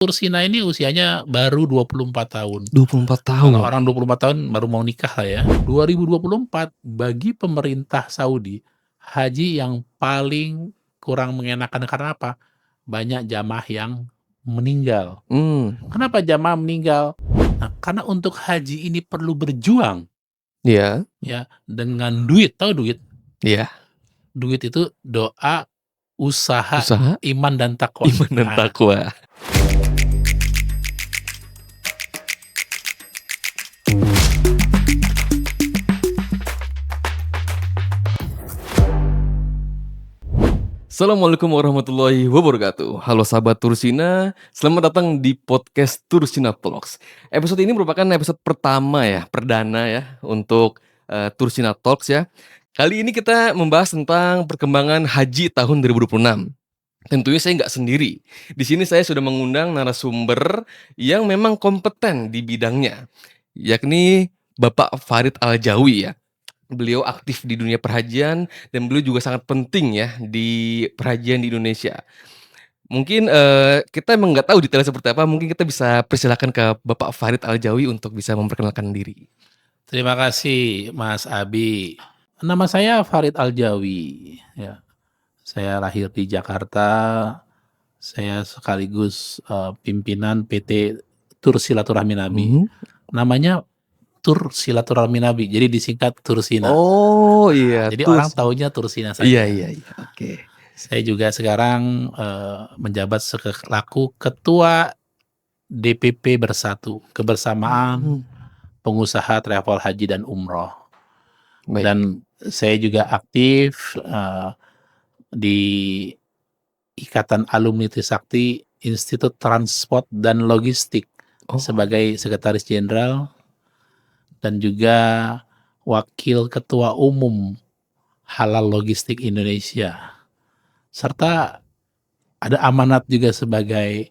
Tursina ini usianya baru 24 tahun. 24 Kalau tahun? orang 24 tahun baru mau nikah lah ya. 2024 bagi pemerintah Saudi, haji yang paling kurang mengenakan karena apa? Banyak jamaah yang meninggal. Kenapa jamaah meninggal? Nah, karena untuk haji ini perlu berjuang Iya. ya dengan duit, tahu duit? Iya. Duit itu doa, usaha, Usaha, iman dan takwa. iman dan Nah, takwa. Assalamualaikum warahmatullahi wabarakatuh. Halo sahabat Tursina, selamat datang di podcast Tursina Talks. Episode ini merupakan episode pertama ya, perdana ya untuk Tursina Talks ya. Kali ini kita membahas tentang perkembangan haji tahun 2026. Tentunya saya nggak sendiri. Di sini saya sudah mengundang narasumber yang memang kompeten di bidangnya, yakni Bapak Farid Al-Jawi ya. Beliau aktif di dunia perhajian dan beliau juga sangat penting ya di perhajian di Indonesia. Mungkin kita emang nggak tahu detailnya seperti apa. Mungkin kita bisa persilakan ke Bapak Farid Al-Jawi untuk bisa memperkenalkan diri. terima kasih Mas Abi. Nama saya Farid Al-Jawi ya. Saya lahir di Jakarta. Saya sekaligus pimpinan PT Tur Silaturahmi Nabi. Namanya Tur Silaturahmi Nabi, jadi disingkat Tursina. Oh iya, Jadi orang taunya Tursina saja. Iya. Oke. Saya juga sekarang menjabat selaku Ketua DPP Bersatu, Kebersamaan Pengusaha Travel Haji dan Umroh. Baik. Dan saya juga aktif di Ikatan Alumni Trisakti Institut Transport dan Logistik sebagai Sekretaris Jenderal dan juga Wakil Ketua Umum Halal Logistik Indonesia. Serta ada amanat juga sebagai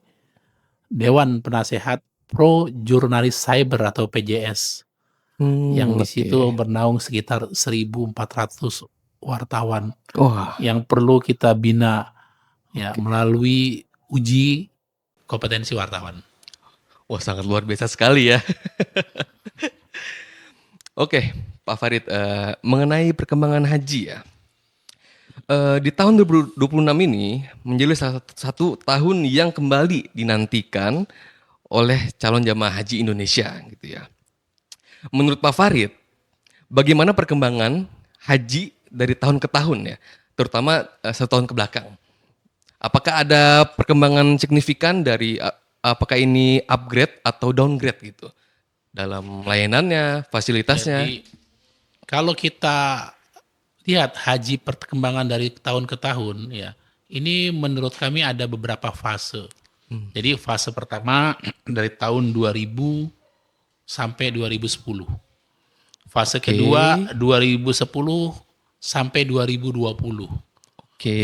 Dewan Penasehat Pro Jurnalis Cyber atau PJS. Yang di situ bernaung sekitar 1.400 wartawan yang perlu kita bina ya melalui uji kompetensi wartawan. Wah, sangat luar biasa sekali ya. Oke, Pak Farid, mengenai perkembangan haji ya. Di tahun 2026 ini menjadi salah satu tahun yang kembali dinantikan oleh calon jamaah haji Indonesia gitu ya. Menurut Pak Farid, bagaimana perkembangan haji dari tahun ke tahun ya, terutama 1 tahun ke belakang? Apakah ada perkembangan signifikan dari apakah ini upgrade atau downgrade gitu dalam layanannya, fasilitasnya? Jadi kalau kita lihat haji perkembangan dari tahun ke tahun ya, ini menurut kami ada beberapa fase. Jadi fase pertama dari tahun 2000 sampai 2010. Fase kedua 2010 sampai 2020.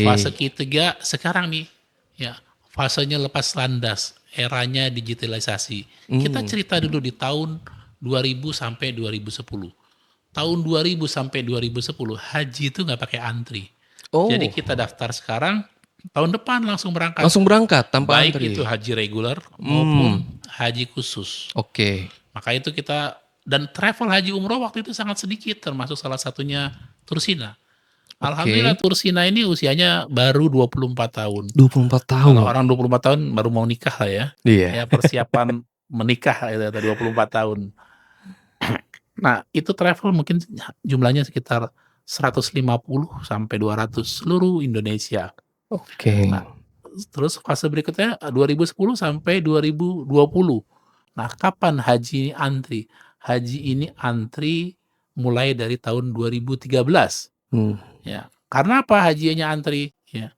Fase ketiga sekarang nih ya, fasenya lepas landas, eranya digitalisasi. Kita cerita dulu di tahun 2000 sampai 2010. Tahun 2000 sampai 2010 haji itu nggak pakai antri. Jadi kita daftar sekarang, tahun depan langsung berangkat. Langsung berangkat tanpa Baik antri. itu haji reguler maupun haji khusus. Maka itu kita, dan travel haji umroh waktu itu sangat sedikit, termasuk salah satunya Tursina. Alhamdulillah Tursina ini usianya baru 24 tahun. 24 tahun. Kalau orang 24 tahun baru mau nikah lah ya. Iya. Ya persiapan menikah itu 24 tahun. Nah, itu travel mungkin jumlahnya sekitar 150 sampai 200 seluruh Indonesia. Nah, terus fase berikutnya 2010 sampai 2020. Nah, kapan haji ini antri? Haji ini antri mulai dari tahun 2013. Ya, karena apa hajinya antri? Ya,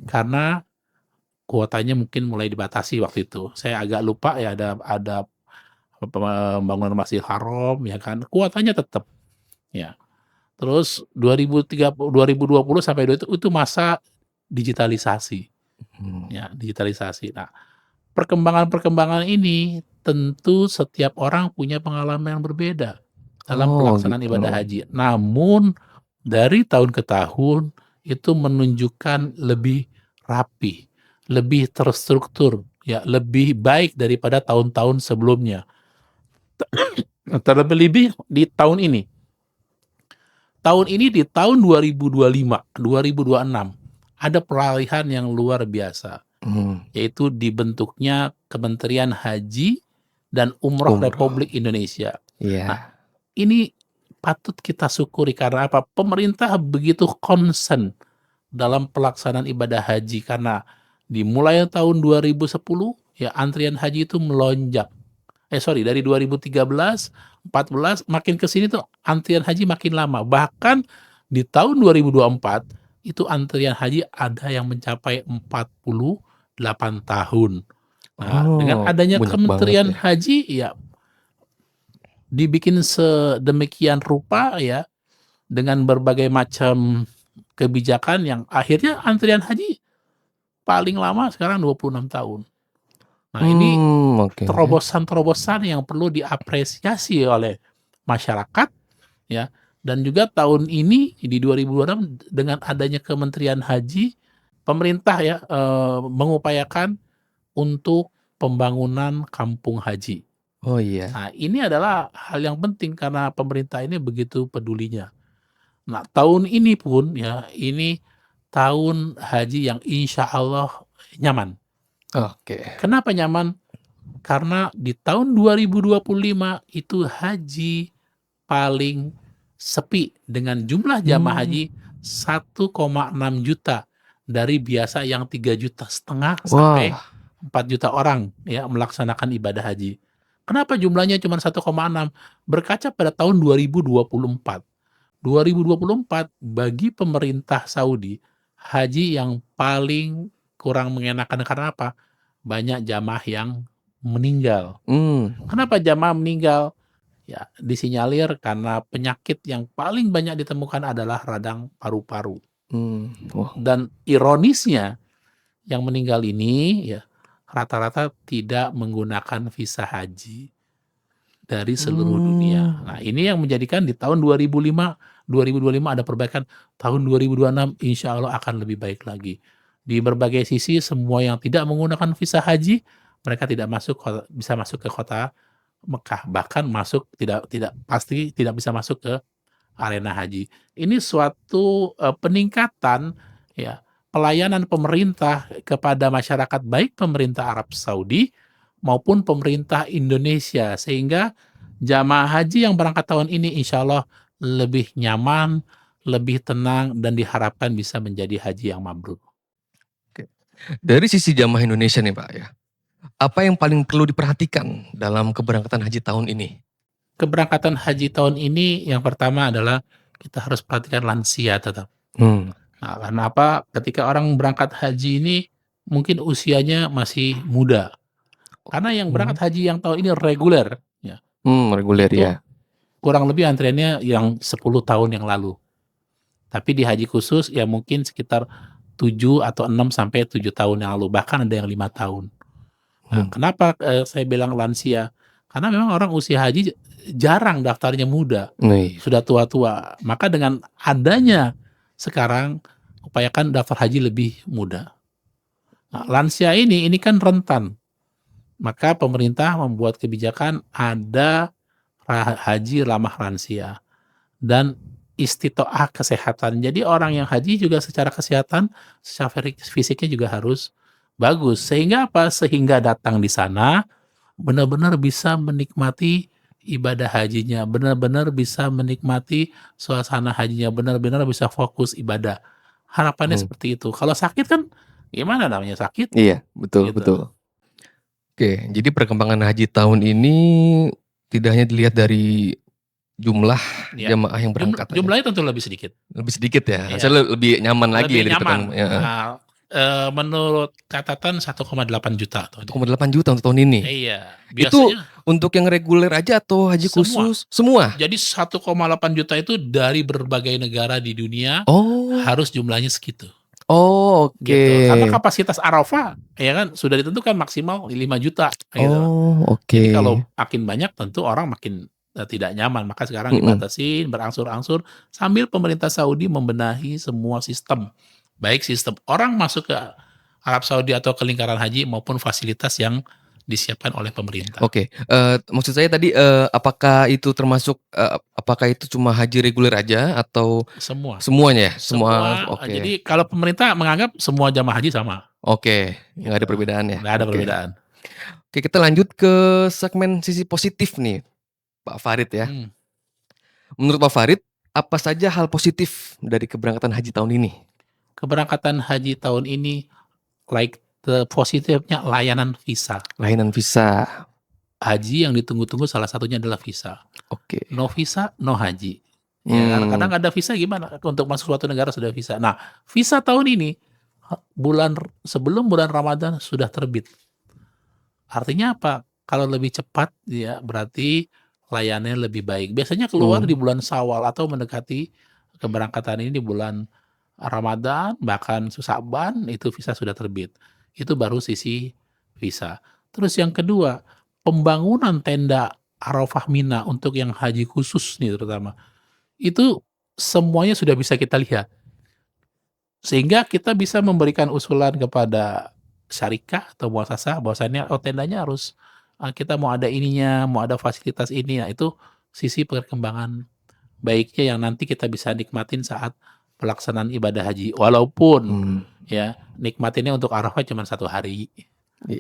karena kuotanya mungkin mulai dibatasi waktu itu. Saya agak lupa ya, ada pembangunan Masjidil Haram ya kan, kuotanya tetap ya. Terus 2020 sampai itu masa digitalisasi. Ya, digitalisasi. Nah, perkembangan ini tentu setiap orang punya pengalaman yang berbeda dalam pelaksanaan ibadah haji. Namun dari tahun ke tahun itu menunjukkan lebih rapi, lebih terstruktur, ya lebih baik daripada tahun-tahun sebelumnya. Terlebih-lebih di tahun ini. Tahun ini di tahun 2025, 2026 ada peralihan yang luar biasa, Mmm, yaitu dibentuknya Kementerian Haji dan Umroh umroh. Republik Indonesia. Nah, Iya. ini patut kita syukuri karena apa? Pemerintah begitu concern dalam pelaksanaan ibadah haji karena dimulai tahun 2010 ya antrian haji itu melonjak. Dari 2013, 14 makin ke sini tuh antrian haji makin lama. Bahkan di tahun 2024 itu antrian haji ada yang mencapai 48 tahun. Nah, dengan Oh, adanya banyak banget Kementerian ya. Haji ya dibikin sedemikian rupa ya dengan berbagai macam kebijakan yang akhirnya antrian haji paling lama sekarang 26 tahun. Nah, ini Oke. terobosan-terobosan yang perlu diapresiasi oleh masyarakat ya. Dan juga tahun ini di 2026 dengan adanya Kementerian Haji, pemerintah ya mengupayakan untuk pembangunan kampung haji. Oh, iya. Nah, ini adalah hal yang penting karena pemerintah ini begitu pedulinya. Nah, tahun ini pun ya, ini tahun haji yang insya Allah nyaman. Oke. Kenapa nyaman? Karena di tahun 2025 itu haji paling sepi dengan jumlah jamaah Mmm. haji 1,6 juta dari biasa yang 3,5 juta sampai Wah. 4 juta orang ya melaksanakan ibadah haji. Kenapa jumlahnya cuma 1,6? Berkaca pada tahun 2024. 2024 bagi pemerintah Saudi, haji yang paling kurang mengenakan karena apa? Banyak jamaah yang meninggal. Mmm. Kenapa jamaah meninggal? Ya, disinyalir karena penyakit yang paling banyak ditemukan adalah radang paru-paru. Wah. Dan ironisnya, yang meninggal ini ya rata-rata tidak menggunakan visa haji dari seluruh dunia. Mmm. Nah, ini yang menjadikan di tahun 2025 ada perbaikan, tahun 2026 insya Allah akan lebih baik lagi. Di berbagai sisi semua yang tidak menggunakan visa haji, mereka tidak masuk bisa masuk ke kota Mekah, bahkan masuk tidak tidak pasti tidak bisa masuk ke arena haji. Ini suatu, peningkatan ya, pelayanan pemerintah kepada masyarakat, baik pemerintah Arab Saudi maupun pemerintah Indonesia, sehingga jamaah haji yang berangkat tahun ini insya Allah lebih nyaman, lebih tenang, dan diharapkan bisa menjadi haji yang mabrur. Oke. Dari sisi jamaah Indonesia nih, Pak, ya, apa yang paling perlu diperhatikan dalam keberangkatan haji tahun ini? Keberangkatan haji tahun ini yang pertama adalah kita harus perhatikan lansia tetap. Mmm. Nah, karena apa? Ketika orang berangkat haji ini mungkin usianya masih muda. Karena yang Mmm. berangkat haji yang tahun ini reguler, ya, Reguler itu ya? kurang lebih antriannya yang 10 tahun yang lalu. Tapi di haji khusus ya mungkin sekitar 7 atau 6 sampai 7 tahun yang lalu, bahkan ada yang 5 tahun. Nah, Mmm. kenapa, saya bilang lansia? Karena memang orang usia haji jarang daftarnya muda, Iya. sudah tua-tua. Maka dengan adanya sekarang upayakan daftar haji lebih muda. Nah, lansia ini kan rentan, maka pemerintah membuat kebijakan ada haji ramah lansia dan istitoah kesehatan. Jadi orang yang haji juga secara kesehatan, secara fisiknya juga harus bagus. Sehingga apa? Sehingga datang di sana benar-benar bisa menikmati ibadah hajinya, benar-benar bisa menikmati suasana hajinya, benar-benar bisa fokus ibadah. Harapannya Mmm. seperti itu. Kalau sakit kan gimana namanya sakit, Iya, betul gitu. betul. Oke, jadi perkembangan haji tahun ini tidak hanya dilihat dari jumlah Ya, jamaah yang berangkat aja. jumlahnya tentu lebih sedikit. Lebih sedikit ya? Iya, Hasilnya lebih nyaman lagi lebih ya gitu kan? nyaman. Heeh. Menurut catatan 1,8 juta tahun ini. 1,8 juta untuk tahun ini? Iya, Itu biasanya untuk yang reguler aja atau haji semua. khusus? Semua? Jadi 1,8 juta itu dari berbagai negara di dunia Oh. harus jumlahnya segitu, Oh, gitu. Karena oke. kapasitas Arafah ya kan sudah ditentukan maksimal 5 juta gitu. Oh, Jadi oke. kalau makin banyak tentu orang makin, tidak nyaman, maka sekarang Mhm. dibatasin berangsur-angsur sambil pemerintah Saudi membenahi semua sistem. Baik sistem orang masuk ke Arab Saudi atau ke lingkaran haji maupun fasilitas yang disiapkan oleh pemerintah. Oke, maksud saya tadi, apakah itu cuma haji reguler aja atau Semua semuanya ya? Semua semua, oke. jadi kalau pemerintah menganggap semua jamaah haji sama, Oke, nggak ada gitu. perbedaan ya? Nggak ada Oke. perbedaan. Oke, kita lanjut ke segmen sisi positif nih, Pak Farid ya. Mmm, Menurut Pak Farid, apa saja hal positif dari keberangkatan haji tahun ini? Keberangkatan haji tahun ini, positifnya layanan visa. Layanan visa. Haji yang ditunggu-tunggu salah satunya adalah visa. Oke. No visa, no haji. Ya kan, Mmm, kadang ada visa gimana, untuk masuk suatu negara sudah visa. Nah, visa tahun ini, sebelum bulan Ramadan sudah terbit. Artinya apa? Kalau lebih cepat ya berarti layanannya lebih baik. Biasanya keluar di mmm, bulan Syawal atau mendekati keberangkatan ini di bulan Ramadan, bahkan Sya'ban itu visa sudah terbit. Itu baru sisi visa. Terus yang kedua, pembangunan tenda Arafah Mina untuk yang haji khusus nih terutama, itu semuanya sudah bisa kita lihat. Sehingga kita bisa memberikan usulan kepada syarikah atau muasasah bahwasannya, oh tendanya harus, kita mau ada ininya, mau ada fasilitas ini. Nah itu sisi perkembangan baiknya yang nanti kita bisa nikmatin saat pelaksanaan ibadah haji. Walaupun mmm, ya nikmatinnya untuk Arafah cuma 1 hari, i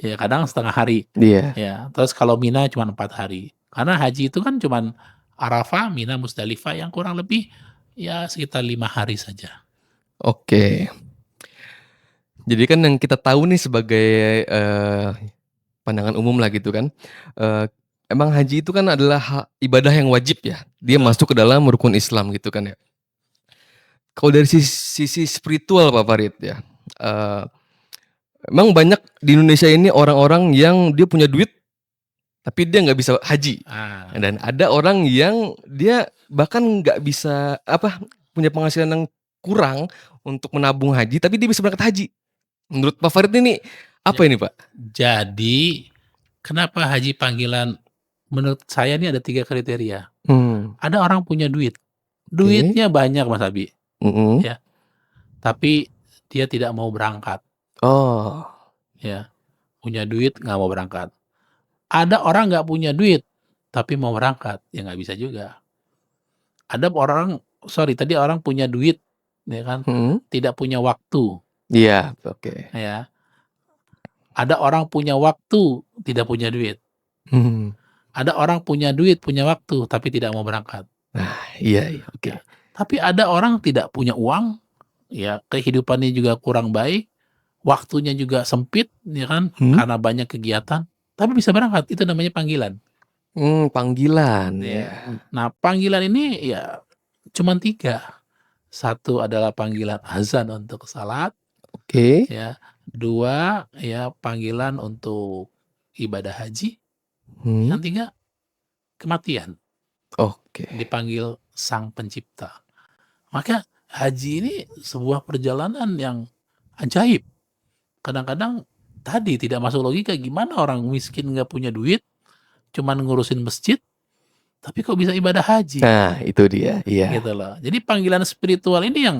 ya kadang setengah hari, iya, ya. Terus kalau Mina cuma 4 hari. Karena haji itu kan cuman Arafah, Mina, Musdalifah yang kurang lebih ya sekitar 5 hari saja. oke. Jadi kan yang kita tahu nih sebagai, pandangan umum lah gitu kan, eee, emang haji itu kan adalah ibadah yang wajib ya, dia Betul. masuk ke dalam rukun Islam gitu kan ya. Kalau dari sisi spiritual Pak Farid ya, eee, emang banyak di Indonesia ini orang-orang yang dia punya duit, tapi dia nggak bisa haji. Ah. Dan ada orang yang dia bahkan nggak bisa, punya penghasilan yang kurang untuk menabung haji, tapi dia bisa berangkat haji. Menurut Pak Farid ini, apa Ja ini Pak? jadi, kenapa haji panggilan, menurut saya ini ada 3 kriteria. Mmm, Ada orang punya duit, oke, duitnya banyak Mas Abi, mhm. ya, tapi dia tidak mau berangkat, Oh, ya, punya duit nggak mau berangkat. Ada orang nggak punya duit, tapi mau berangkat, ya nggak bisa juga. Ada orang tadi orang punya duit, ya kan, mhm, tidak punya waktu, iya, oke. ya. Ada orang punya waktu, tidak punya duit. Mhm. Ada orang punya duit, punya waktu, tapi tidak mau berangkat, Nah, iya iya, oke. ya. Tapi ada orang tidak punya uang, ya, kehidupannya juga kurang baik, waktunya juga sempit, ya kan, Mhm? karena banyak kegiatan, tapi bisa berangkat, itu namanya panggilan, Panggilan, ya. ya. Nah, panggilan ini ya cuman 3, satu adalah panggilan azan untuk salat, Oke, ya, 2 ya panggilan untuk ibadah haji, mhm, yang 3 kematian, oke. dipanggil Sang Pencipta. Maka haji ini sebuah perjalanan yang ajaib. Kadang-kadang tadi tidak masuk logika, gimana orang miskin nggak punya duit, cuman ngurusin masjid, tapi kok bisa ibadah haji, Nah, itu dia, iya. gitu loh. Jadi panggilan spiritual ini yang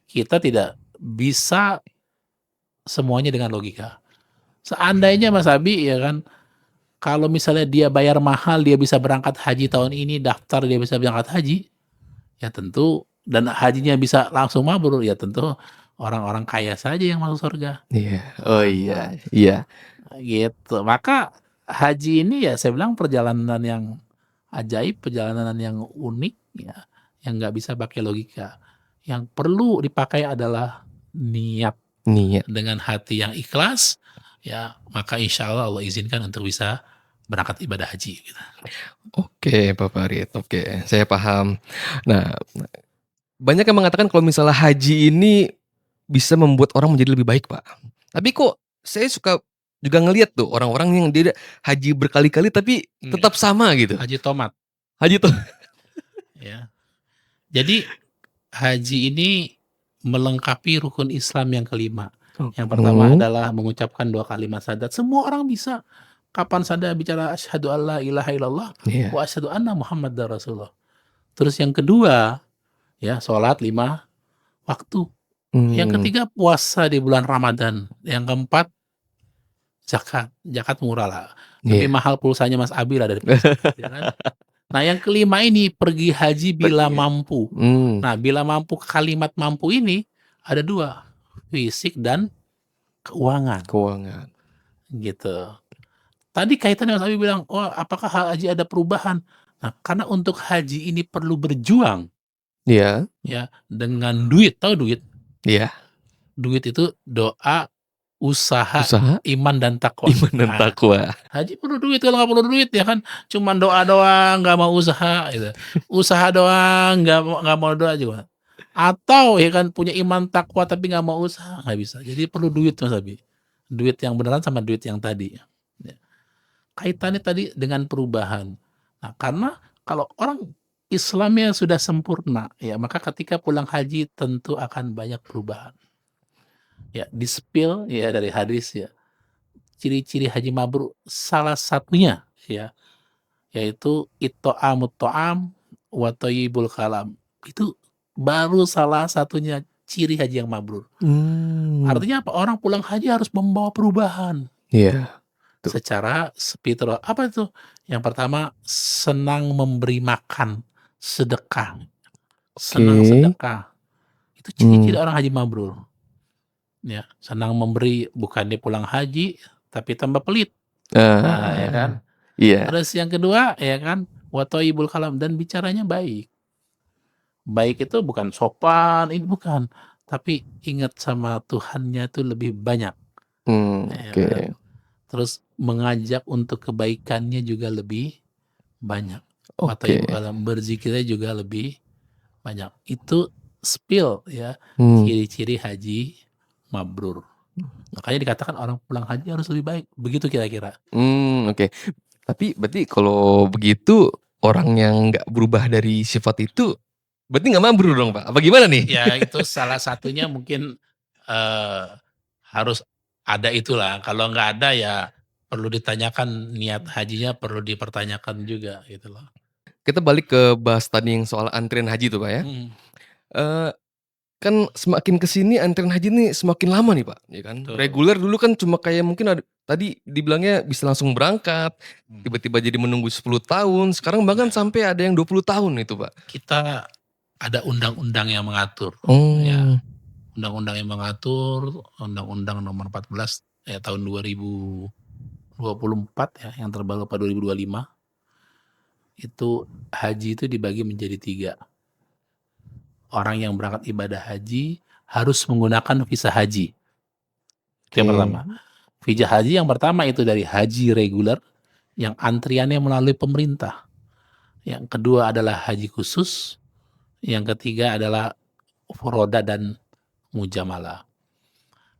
kita tidak bisa semuanya dengan logika. Seandainya Mas Abi ya kan, kalau misalnya dia bayar mahal, dia bisa berangkat haji tahun ini, daftar dia bisa berangkat haji, ya tentu dan hajinya bisa langsung mabrur, ya tentu orang-orang kaya saja yang masuk surga. Iya, oh iya, Nah, iya. gitu. Maka haji ini ya saya bilang perjalanan yang ajaib, perjalanan yang unik ya, yang nggak bisa pakai logika. Yang perlu dipakai adalah niat Niat. dengan hati yang ikhlas, ya maka insya Allah Allah izinkan untuk bisa berangkat ibadah haji gitu. Oke, Pak Farid, oke, saya paham. Nah, banyak yang mengatakan kalau misalnya haji ini bisa membuat orang menjadi lebih baik, Pak. Tapi kok saya suka juga ngelihat tuh orang-orang yang dia haji berkali-kali tapi Iya, tetap sama gitu. haji tomat Haji tuh ya. Jadi haji ini melengkapi rukun Islam yang kelima. Yang pertama mhm, adalah mengucapkan 2 kalimat syahadat. Semua orang bisa. Kapan Anda bicara asyhadu alla ilaha illallah iya, wa asyhadu anna Muhammadar Rasulullah. Terus yang kedua, ya sholat 5 waktu. Yang Mmm. ketiga puasa di bulan Ramadan. Yang keempat zakat. Zakat murah lah, lebih Iya. mahal pulsanya Mas Abi lah daripada zakat, ya kan. Nah yang kelima ini pergi haji bila Pergi ya? mampu. Mmm. Nah bila mampu, kalimat mampu ini ada 2, fisik dan keuangan, Keuangan. gitu. Tadi kaitannya Mas Abi bilang, "Oh apakah haji ada perubahan?" Nah karena untuk haji ini perlu berjuang Iya. ya, dengan duit, tahu duit? Iya. Duit itu doa, usaha, Usaha, iman, dan takwa. iman dan Nah, takwa. haji perlu duit, kalau nggak perlu duit ya kan cuman doa doang, nggak mau usaha gitu. Usaha doang, nggak mau doa juga. Atau ya kan punya iman takwa tapi nggak mau usaha, nggak bisa. Jadi perlu duit Mas Abi. Duit yang beneran sama duit yang tadi. Ya. Kaitannya tadi dengan perubahan. Nah, karena kalau orang Islamnya sudah sempurna, ya maka ketika pulang haji tentu akan banyak perubahan. Ya, di-spill ya dari hadis ya. Ciri-ciri haji mabrur salah satunya ya, yaitu it'amut ta'am wa thayyibul kalam. Itu baru salah satunya ciri haji yang mabrur. Mmm. Artinya apa? Orang pulang haji harus membawa perubahan Iya, tuh. secara spiritual. Apa itu? Yang pertama, senang memberi makan, sedekah, senang Oke. sedekah. Itu ciri-ciri Mmm. orang haji mabrur. Ya, senang memberi, bukan dia pulang haji tapi tambah pelit. Nah, ya kan? Ah, iya. Terus yang kedua, ya kan, wa thayyibul kalam, dan bicaranya baik. Baik itu bukan sopan, ini bukan, tapi ingat sama Tuhannya itu lebih banyak, ya Oke. kan. Terus mengajak untuk kebaikannya juga lebih banyak. Wa thayyibul Oke. kalam, berzikirnya juga lebih banyak. Itu spill ya, Mmm. ciri-ciri haji mabrur. Makanya dikatakan orang pulang haji harus lebih baik, begitu kira-kira. Oke. Tapi berarti kalau begitu, orang yang nggak berubah dari sifat itu, berarti nggak mabrur dong, Pak? Apa gimana nih? Ya itu salah satunya mungkin, eee, harus ada itulah, kalau nggak ada ya perlu ditanyakan, niat hajinya perlu dipertanyakan juga gitu loh. Kita balik ke bahas tadi yang soal antrian haji tuh, Pak, ya. Mhm, Eee, kan semakin ke sini antrian haji nih semakin lama nih, Pak, ya kan. betul. Reguler dulu kan cuma kayak mungkin tadi dibilangnya bisa langsung berangkat, Mhm. tiba-tiba jadi menunggu 10 tahun, sekarang bahkan Nah, sampai ada yang 20 tahun itu, Pak. kita ada undang-undang yang mengatur, ya. Oh. Undang-undang yang mengatur, Undang-Undang Nomor 14 ya tahun 2024 ya, yang terbaru pada 2025, itu haji itu dibagi menjadi 3. Orang yang berangkat ibadah haji harus menggunakan visa haji. Itu yang Oke. pertama. Visa haji yang pertama itu dari haji reguler yang antriannya melalui pemerintah. Yang kedua adalah haji khusus, yang ketiga adalah furoda dan mujamalah.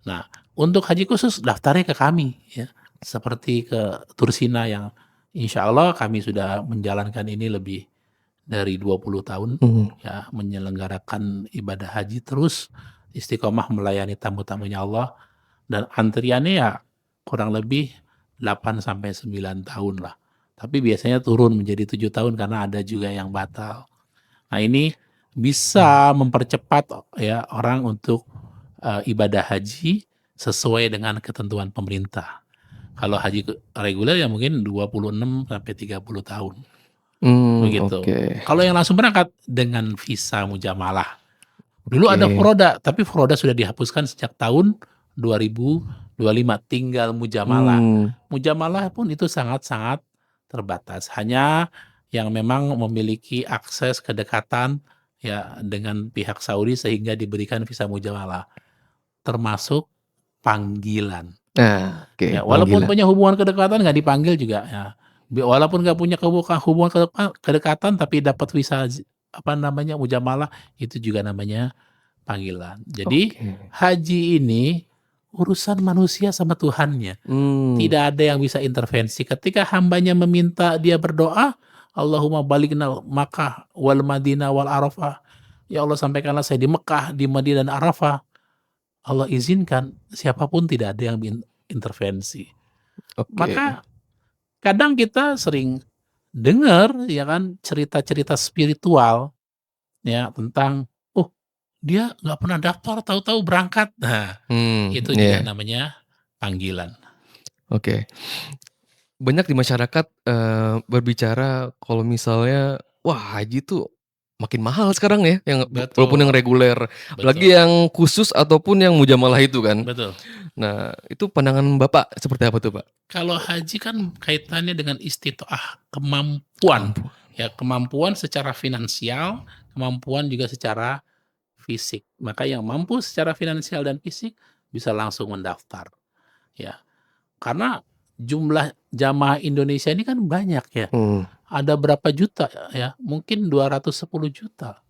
Nah, untuk haji khusus daftarnya ke kami ya, seperti ke Tursina yang insya Allah kami sudah menjalankan ini lebih dari 20 tahun Mhm. ya, menyelenggarakan ibadah haji terus istiqomah melayani tamu-tamunya Allah, dan antriannya ya kurang lebih 8 sampai 9 tahun lah. Tapi biasanya turun menjadi 7 tahun karena ada juga yang batal. Nah, ini bisa mempercepat ya orang untuk ibadah haji sesuai dengan ketentuan pemerintah. Kalau haji reguler ya mungkin 26 sampai 30 tahun. Begitu. Oke. Kalau yang langsung berangkat dengan visa mujamalah. Dulu ada Oke. furoda, tapi furoda sudah dihapuskan sejak tahun 2025, tinggal mujamalah. Mmm. Mujamalah pun itu sangat-sangat terbatas, hanya yang memang memiliki akses kedekatan ya dengan pihak Saudi sehingga diberikan visa mujamalah, termasuk panggilan. Nah, oke, Ya, walaupun panggilan. punya hubungan kedekatan nggak dipanggil juga ya. Walaupun nggak punya hubungan kedekatan tapi dapat visa apa namanya, mujamalah, itu juga namanya panggilan. Jadi, Oke. haji ini urusan manusia sama Tuhannya. Mmm. Tidak ada yang bisa intervensi. Ketika hambanya meminta dia berdoa, Allahumma balighna Makkah wal Madinah wal Arafah. Ya Allah, sampaikanlah saya di Mekah, di Madinah dan Arafah. Allah izinkan, siapapun tidak ada yang intervensi. Oke. Maka kadang kita sering dengar ya kan cerita-cerita spiritual ya tentang, oh dia nggak pernah daftar, tahu-tahu berangkat. Nah, itu juga Iya, namanya panggilan. oke. Banyak di masyarakat, berbicara kalau misalnya, wah haji tuh makin mahal sekarang ya, yang walaupun yang Betul, reguler, apalagi betul, yang khusus ataupun yang mujamalah itu kan. betul. Nah, itu pandangan Bapak seperti apa tuh, Pak? Kalau haji kan kaitannya dengan istitoah, kemampuan. Ampun. Ya, kemampuan secara finansial, kemampuan juga secara fisik. Maka yang mampu secara finansial dan fisik bisa langsung mendaftar, ya. Karena jumlah jamaah Indonesia ini kan banyak ya. Mmm, Ada berapa juta ya? Mungkin 210 juta.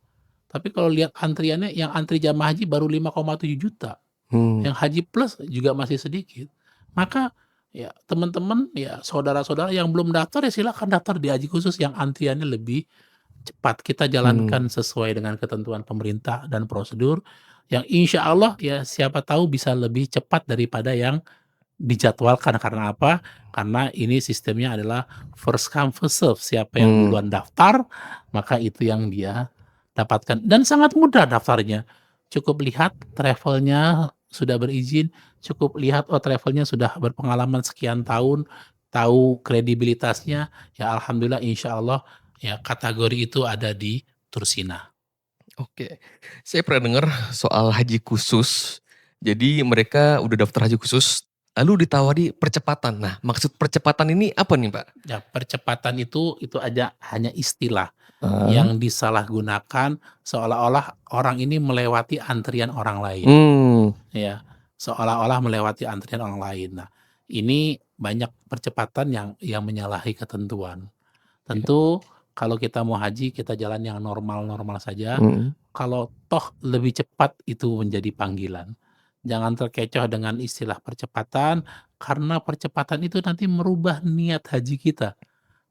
Tapi kalau lihat antriannya, yang antri jamaah haji baru 5,7 juta. mmm, Yang haji plus juga masih sedikit. Maka ya teman-teman, ya saudara-saudara yang belum daftar ya silakan daftar di haji khusus yang antriannya lebih cepat. Kita mmm, jalankan sesuai dengan ketentuan pemerintah dan prosedur yang insya Allah ya siapa tahu bisa lebih cepat daripada yang dijadwalkan. Karena apa? Karena ini sistemnya adalah first come first serve. Siapa yang mmm. duluan daftar, maka itu yang dia dapatkan. Dan sangat mudah daftarnya. Cukup lihat travelnya sudah berizin, cukup lihat oh travelnya sudah berpengalaman sekian tahun, tahu kredibilitasnya, ya alhamdulillah insya Allah ya kategori itu ada di Tursina. Oke. Saya pernah dengar soal haji khusus. Jadi mereka udah daftar haji khusus, lalu ditawari percepatan. Nah, maksud percepatan ini apa nih, Pak? Ya percepatan itu aja hanya istilah Heeh. yang disalahgunakan seolah-olah orang ini melewati antrian orang lain, Mmm, ya, seolah-olah melewati antrian orang lain. Nah, ini banyak percepatan yang menyalahi ketentuan. iya, Tentu kalau kita mau haji, kita jalan yang normal-normal saja, mhm. kalau toh lebih cepat itu menjadi panggilan. Jangan terkecoh dengan istilah percepatan, karena percepatan itu nanti merubah niat haji kita,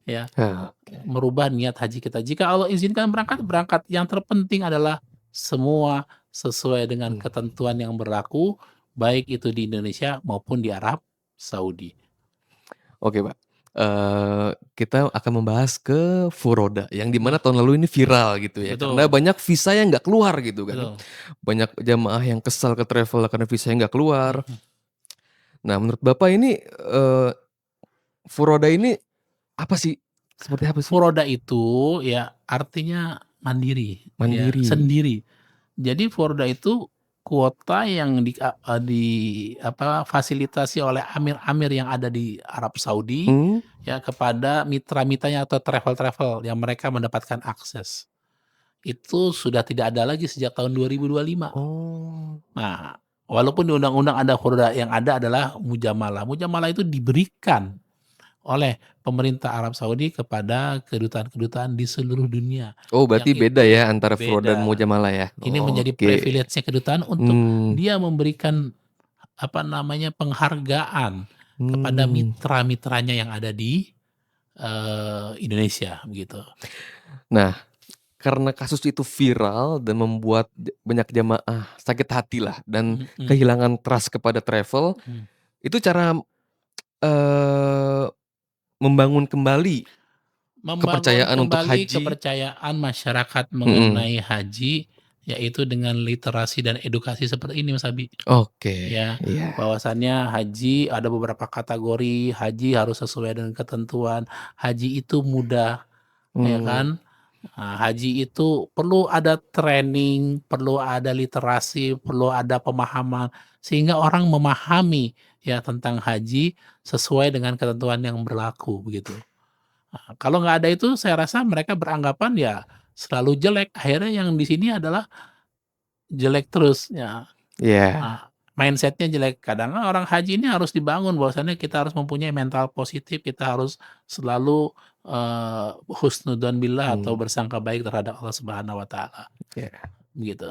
ya. Ah, Merubah niat haji kita. Jika Allah izinkan berangkat, berangkat. Yang terpenting adalah semua sesuai dengan mmm. ketentuan yang berlaku, baik itu di Indonesia maupun di Arab Saudi. Oke, Pak. Kita akan membahas ke furoda, yang di mana Nah, tahun lalu ini viral gitu ya, karena betul, banyak visa yang nggak keluar gitu kan. betul. Banyak jamaah yang kesal ke travel karena visanya nggak keluar. Mhm. Nah, menurut Bapak ini, furoda ini apa sih? Seperti apa sih? Furoda itu ya artinya mandiri, ya, Mandiri. sendiri. Jadi furoda itu kuota yang fasilitasi oleh amir-amir yang ada di Arab Saudi, Mmm, ya, kepada mitra-mitranya atau travel-travel yang mereka mendapatkan akses. Itu sudah tidak ada lagi sejak tahun 2025. oh, Nah, walaupun di undang-undang ada furoda, yang ada adalah mujamalah. Mujamalah itu diberikan oleh pemerintah Arab Saudi kepada kedutaan-kedutaan di seluruh dunia, oh yang berarti beda itu ya antara furoda dan beda. mujamalah ya? Ini menjadi Oke, privilege-nya kedutaan untuk mmm, dia memberikan, penghargaan kepada mmm. mitra-mitranya yang ada di, Indonesia, begitu. Nah, karena kasus itu viral dan membuat banyak jamaah sakit hati lah dan Mhm, kehilangan trust kepada travel, mhm. itu cara, eee, membangun kembali Membangun kepercayaan untuk kembali haji. kepercayaan masyarakat Mhm, mengenai haji, yaitu dengan literasi dan edukasi seperti ini, Mas Abi. oke, Ya, iya, bahwasannya haji ada beberapa kategori, haji harus sesuai dengan ketentuan, haji itu mudah, ya mmm, kan? Nah, haji itu perlu ada training, perlu ada literasi, perlu ada pemahaman, sehingga orang memahami ya tentang haji sesuai dengan ketentuan yang berlaku, begitu. Nah, kalau nggak ada itu saya rasa mereka beranggapan ya selalu jelek, akhirnya yang di sini adalah jelek terus, ya. iya, Mindset-nya jelek. Kadang kan orang haji ini harus dibangun bahwasannya kita harus mempunyai mental positif, kita harus selalu, husnudzon billah atau mmm, bersangka baik terhadap Allah Subhanahu wa taala, iya, begitu.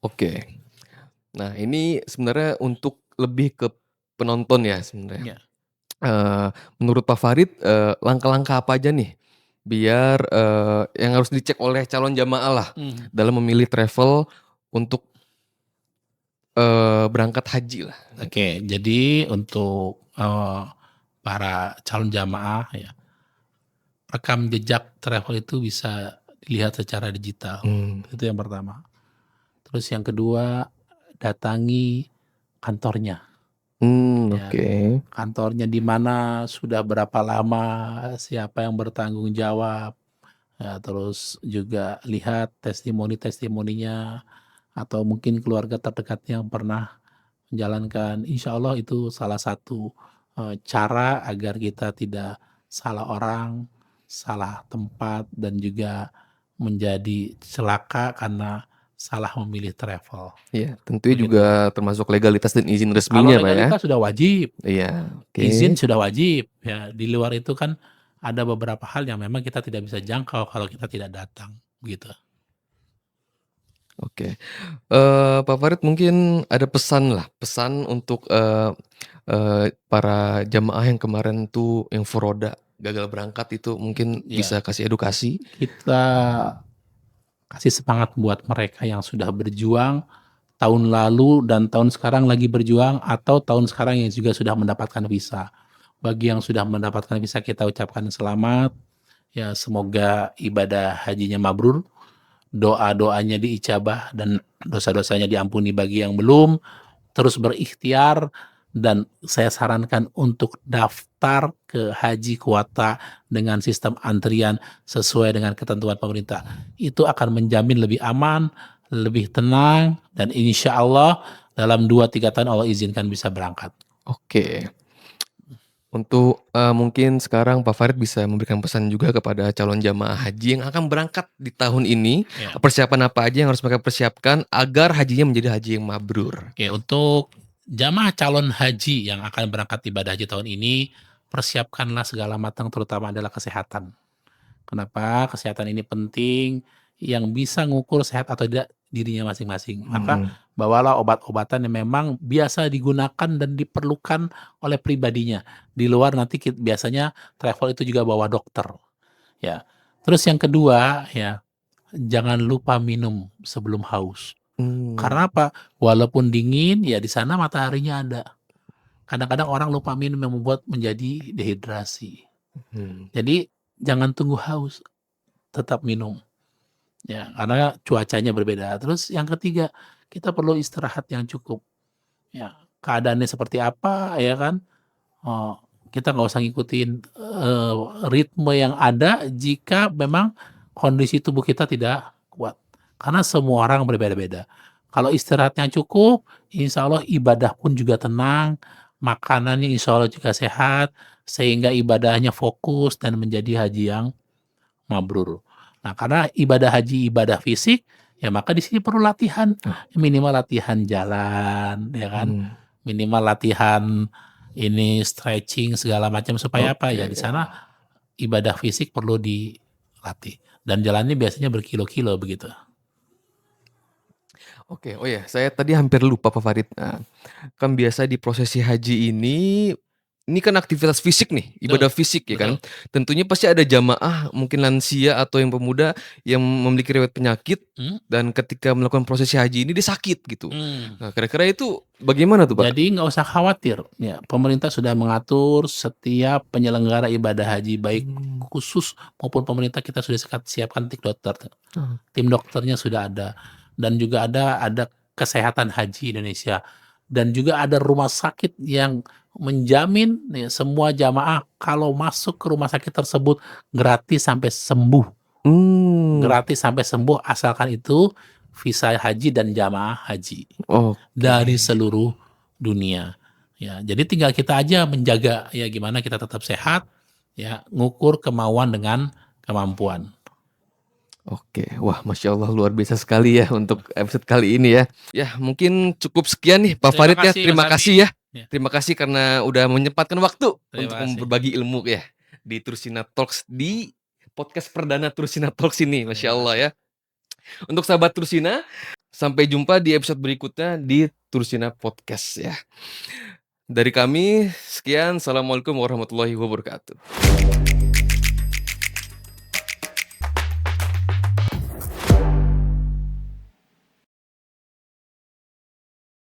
oke. Nah, ini sebenarnya untuk lebih ke penonton ya sebenarnya. Ya, Eee, Menurut Pak Farid, langkah-langkah apa aja nih biar, yang harus dicek oleh calon jamaah lah mhm. dalam memilih travel untuk, berangkat haji lah gitu? Oke, jadi untuk, para calon jamaah ya, rekam jejak travel itu bisa dilihat secara digital, Mmm, itu yang pertama. Terus yang kedua, datangi kantornya, ya. Oke. Kantornya di mana, sudah berapa lama, siapa yang bertanggung jawab, ya, terus juga lihat testimoni-testimoninya, atau mungkin keluarga terdekat yang pernah menjalankan. Insya Allah itu salah satu, cara agar kita tidak salah orang, salah tempat, dan juga menjadi celaka karena salah memilih travel, Iya, tentunya juga begitu. termasuk legalitas dan izin Kalau resminya, Pak, ya? legalitas sudah wajib, Iya, oke. izin sudah wajib, ya. Di luar itu kan ada beberapa hal yang memang kita tidak bisa jangkau kalau kita tidak datang, begitu. Oke. Pak Farid mungkin ada pesan untuk, para jamaah yang kemarin tuh yang furoda, gagal berangkat itu mungkin Ya, bisa kasih edukasi? kita kasih semangat buat mereka yang sudah berjuang tahun lalu dan tahun sekarang lagi berjuang, atau tahun sekarang yang juga sudah mendapatkan visa. Bagi yang sudah mendapatkan visa, kita ucapkan selamat, ya, semoga ibadah hajinya mabrur, doa-doanya diijabah, dan dosa-dosanya diampuni. Bagi yang belum, terus berikhtiar, dan saya sarankan untuk daftar ke Haji Kuota dengan sistem antrian sesuai dengan ketentuan pemerintah. Itu akan menjamin lebih aman, lebih tenang, dan insya Allah dalam 2-3 tahun Allah izinkan bisa berangkat. Oke. Untuk, mungkin sekarang Pak Farid bisa memberikan pesan juga kepada calon jamaah haji yang akan berangkat di tahun ini, Ya. persiapan apa aja yang harus mereka persiapkan agar hajinya menjadi haji yang mabrur? Oke, untuk jamaah calon haji yang akan berangkat ibadah haji tahun ini, persiapkanlah segala matang, terutama adalah kesehatan. Kenapa? Kesehatan ini penting, yang bisa ngukur sehat atau tidak dirinya masing-masing. Maka Mhm. bawalah obat-obatan yang memang biasa digunakan dan diperlukan oleh pribadinya. Di luar nanti biasanya travel itu juga bawa dokter, ya. Terus yang kedua, ya, jangan lupa minum sebelum haus. Mmm. Karena apa? Walaupun dingin, ya di sana mataharinya ada. Kadang-kadang orang lupa minum yang membuat menjadi dehidrasi. Mhm. Jadi jangan tunggu haus, tetap minum. Ya, karena cuacanya berbeda. Terus yang ketiga, kita perlu istirahat yang cukup. Ya, keadaannya seperti apa, ya kan? Oh, kita nggak usah ngikutin ritme yang ada jika memang kondisi tubuh kita tidak kuat. Karena semua orang berbeda-beda. Kalau istirahatnya cukup, insya Allah ibadah pun juga tenang, makanannya insya Allah juga sehat, sehingga ibadahnya fokus dan menjadi haji yang mabrur. Nah, karena ibadah haji ibadah fisik, ya maka di sini perlu latihan, Oh. minimal latihan jalan, ya kan? Mmm. Minimal latihan ini stretching segala macam supaya apa? Ya Oke. di sana ibadah fisik perlu dilatih dan jalannya biasanya berkilo-kilo begitu. Oke, oh ya, saya tadi hampir lupa Pak Farid. Nah, kan biasa di prosesi haji ini kan aktivitas fisik nih, Betul, ibadah fisik ya kan. betul. Tentunya pasti ada jamaah mungkin lansia atau yang pemuda yang memiliki riwayat penyakit Hmm? dan ketika melakukan prosesi haji ini dia sakit gitu. Hmm. Nah, kira-kira itu bagaimana tuh, Pak? Jadi nggak usah khawatir, ya. Pemerintah sudah mengatur setiap penyelenggara ibadah haji, baik Mmm. khusus maupun pemerintah, kita sudah siapkan tim dokter. Oh. Tim dokternya sudah ada, dan juga ada kesehatan haji Indonesia, dan juga ada rumah sakit yang menjamin, ya, semua jamaah kalau masuk ke rumah sakit tersebut gratis sampai sembuh. Mmm. Gratis sampai sembuh, asalkan itu visa haji dan jamaah haji Oke. dari seluruh dunia. Ya, jadi tinggal kita aja menjaga, ya, gimana kita tetap sehat, ya, ngukur kemauan dengan kemampuan. Oke, wah Masya Allah luar biasa sekali ya untuk episode kali ini ya. Ya mungkin cukup sekian nih Pak Terima Farid ya, kasih Mas terima Ardi. kasih ya. Ya, Terima kasih karena udah menyempatkan waktu untuk terima kasih. berbagi ilmu ya di Tursina Talks, di podcast perdana Tursina Talks ini, Masya Terima Allah kasih. ya. Untuk sahabat Tursina, sampai jumpa di episode berikutnya di Tursina Podcast ya. Dari kami, sekian. Assalamualaikum warahmatullahi wabarakatuh.